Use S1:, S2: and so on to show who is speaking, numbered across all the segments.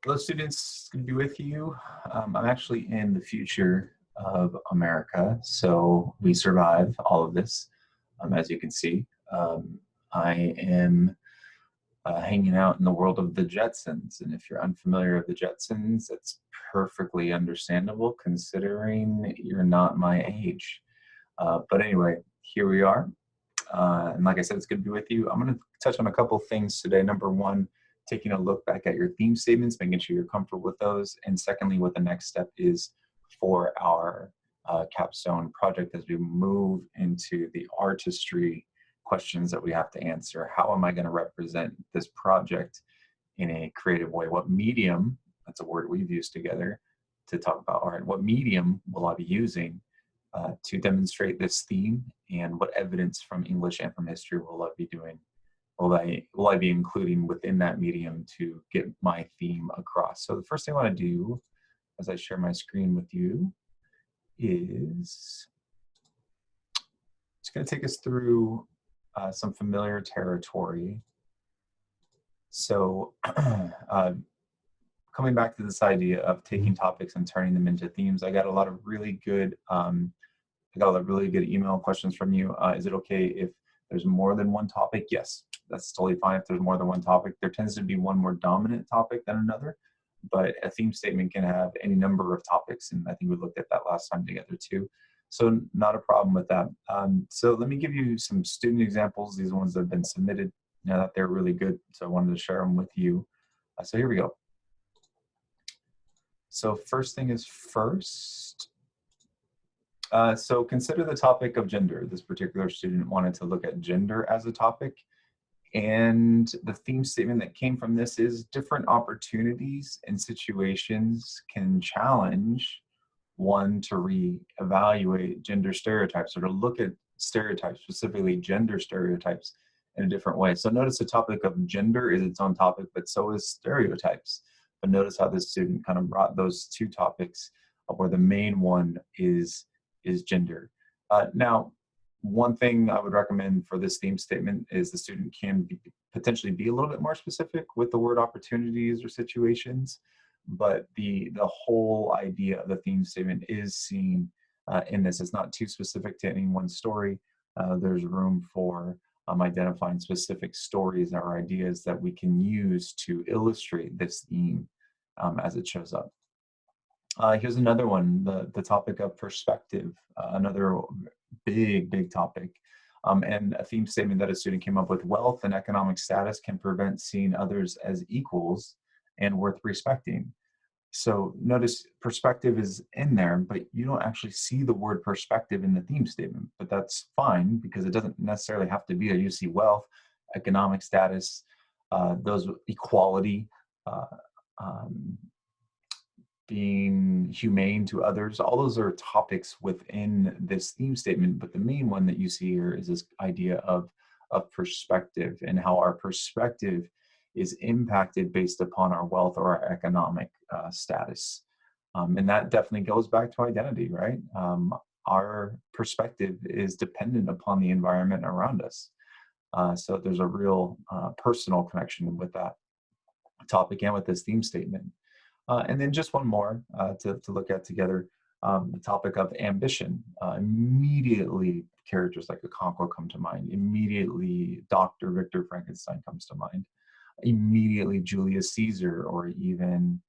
S1: Hello, students. Good to be with you. I'm actually in the future of America, so we survive all of this, as you can see. I am hanging out in the world of the Jetsons, and if you're unfamiliar with the Jetsons, that's perfectly understandable considering you're not my age. But anyway, here we are. And like I said, it's good to be with you. I'm going to touch on a couple things today. Number one, taking a look back at your theme statements, making sure you're comfortable with those. And secondly, what the next step is for our capstone project as we move into the artistry questions that we have to answer. How am I going to represent this project in a creative way? What medium, that's a word we've used together to talk about art, what medium will I be using to demonstrate this theme, and what evidence from English and from history will I be doing? Will I be including within that medium to get my theme across? So the first thing I want to do as I share my screen with you is it's going to take us through some familiar territory. So coming back to this idea of taking topics and turning them into themes, I got a lot of really good email questions from you. Is it okay if there's more than one topic? Yes, that's totally fine if there's more than one topic. There tends to be one more dominant topic than another, but a theme statement can have any number of topics, and I think we looked at that last time together too. So not a problem with that. So let me give you some student examples. These are ones that have been submitted. Now that they're really good, so I wanted to share them with you. So here we go. So first thing is first. So consider the topic of gender. This particular student wanted to look at gender as a topic. And the theme statement that came from this is different opportunities and situations can challenge one to reevaluate gender stereotypes or to look at stereotypes, specifically gender stereotypes, in a different way. So notice the topic of gender is its own topic, but so is stereotypes. But notice how this student kind of brought those two topics where the main one is gender. Now, one thing I would recommend for this theme statement is the student can potentially be a little bit more specific with the word opportunities or situations, but the whole idea of the theme statement is seen in this. It's not too specific to any one story. There's room for identifying specific stories or ideas that we can use to illustrate this theme as it shows up. Here's another one, the topic of perspective, another big topic. And a theme statement that a student came up with: wealth and economic status can prevent seeing others as equals and worth respecting. So notice perspective is in there, but you don't actually see the word perspective in the theme statement, but that's fine because it doesn't necessarily have to be there. You see wealth, economic status, those equality, uh, um, being humane to others. All those are topics within this theme statement, but the main one that you see here is this idea of perspective and how our perspective is impacted based upon our wealth or our economic status. And that definitely goes back to identity, right? Our perspective is dependent upon the environment around us. So there's a real personal connection with that topic and with this theme statement. And then just one more to look at together, the topic of ambition. Immediately, characters like a Conqueror come to mind. Immediately, Dr. Victor Frankenstein comes to mind. Immediately, Julius Caesar, or even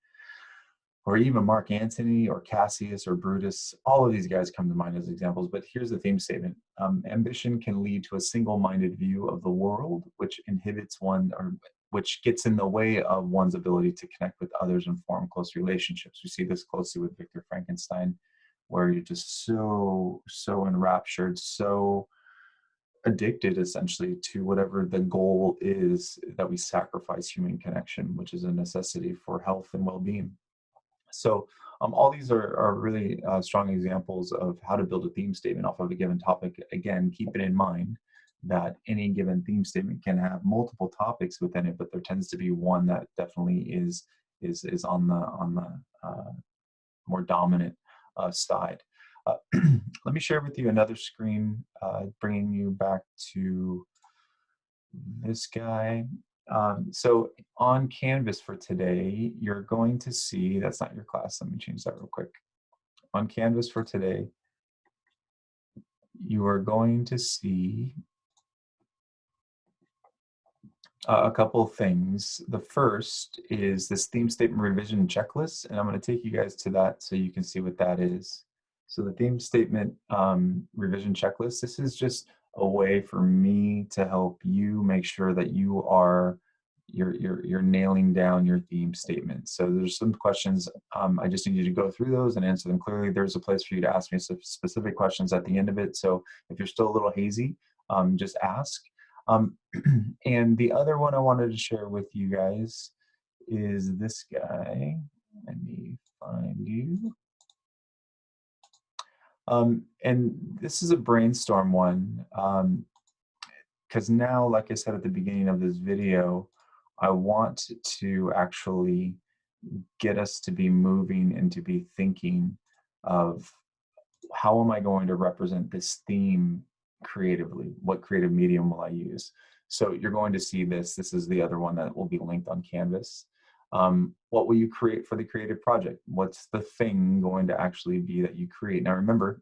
S1: Mark Antony, or Cassius, or Brutus. All of these guys come to mind as examples. But here's the theme statement: ambition can lead to a single-minded view of the world, which inhibits one, or which gets in the way of one's ability to connect with others and form close relationships. We see this closely with Victor Frankenstein, where you're just so enraptured, so addicted essentially to whatever the goal is, that we sacrifice human connection, which is a necessity for health and well-being. So all these are really strong examples of how to build a theme statement off of a given topic. Again, keep it in mind that any given theme statement can have multiple topics within it, but there tends to be one that definitely is on the more dominant side. Let me share with you another screen, bringing you back to this guy. So on Canvas for today, you're going to see, that's not your class, let me change that real quick. On Canvas for today, you are going to see a couple of things. The first is this theme statement revision checklist, and I'm going to take you guys to that so you can see what that is. So the theme statement revision checklist, this is just a way for me to help you make sure that you're nailing down your theme statement. So there's some questions. I just need you to go through those and answer them clearly. There's a place for you to ask me some specific questions at the end of it. So if you're still a little hazy, just ask. Um, and the other one I wanted to share with you guys is this guy. Let me find you. And this is a brainstorm one. Because now, like I said at the beginning of this video, I want to actually get us to be moving and to be thinking of how am I going to represent this theme creatively? What creative medium will I use? So you're going to see this. This is the other one that will be linked on Canvas. What will you create for the creative project? What's the thing going to actually be that you create? Now remember,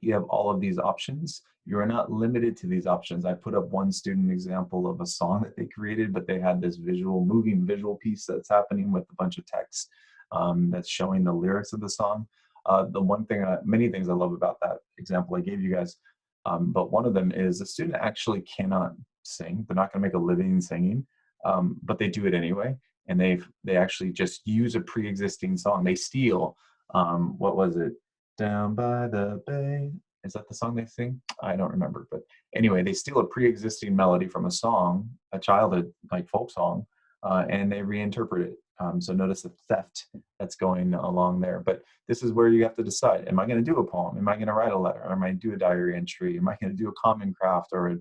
S1: you have all of these options. You are not limited to these options. I put up one student example of a song that they created, but they had this moving visual piece that's happening with a bunch of text that's showing the lyrics of the song. The one thing, many things I love about that example I gave you guys, but one of them is the student actually cannot sing. They're not going to make a living singing, but they do it anyway. And they actually just use a pre-existing song. They steal, what was it? Down by the bay. Is that the song they sing? I don't remember. But anyway, they steal a pre-existing melody from a song, a childhood like folk song, and they reinterpret it. So notice the theft that's going along there. But this is where you have to decide: am I going to do a poem? Am I going to write a letter? Am I going to do a diary entry? Am I going to do a common craft or a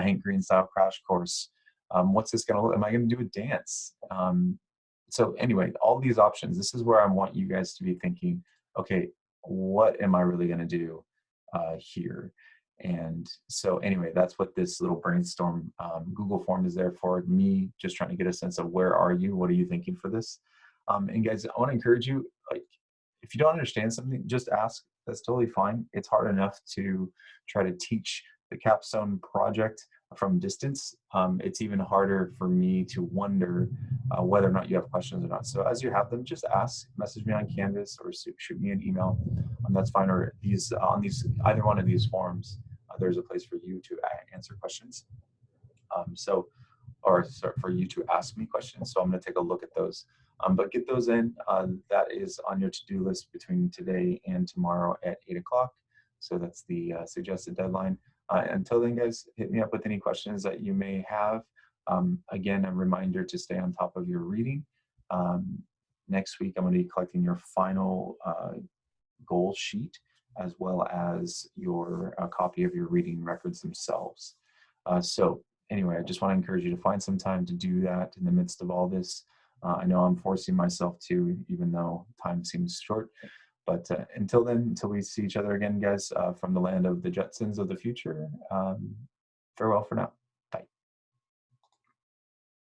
S1: Hank Green style crash course? What's this going to look? Am I going to do a dance? So anyway, all these options. This is where I want you guys to be thinking. Okay, what am I really going to do here? And so anyway, that's what this little brainstorm Google form is there for, me just trying to get a sense of where are you, what are you thinking for this? And guys, I want to encourage you, like, if you don't understand something, just ask. That's totally fine. It's hard enough to try to teach the Capstone project from distance. It's even harder for me to wonder whether or not you have questions or not. So as you have them, just ask, message me on Canvas or shoot me an email. That's fine. Or either one of these forms, there's a place for you to answer questions. Or sorry, for you to ask me questions. So I'm going to take a look at those. But get those in. That is on your to-do list between today and tomorrow at 8 o'clock. So that's the suggested deadline. Until then, guys, hit me up with any questions that you may have. Again, a reminder to stay on top of your reading. Next week, I'm going to be collecting your final goal sheet, as well as your copy of your reading records themselves. So anyway, I just want to encourage you to find some time to do that in the midst of all this. I know I'm forcing myself to, even though time seems short. But until then, until we see each other again, guys, from the land of the Jetsons of the future, farewell for now.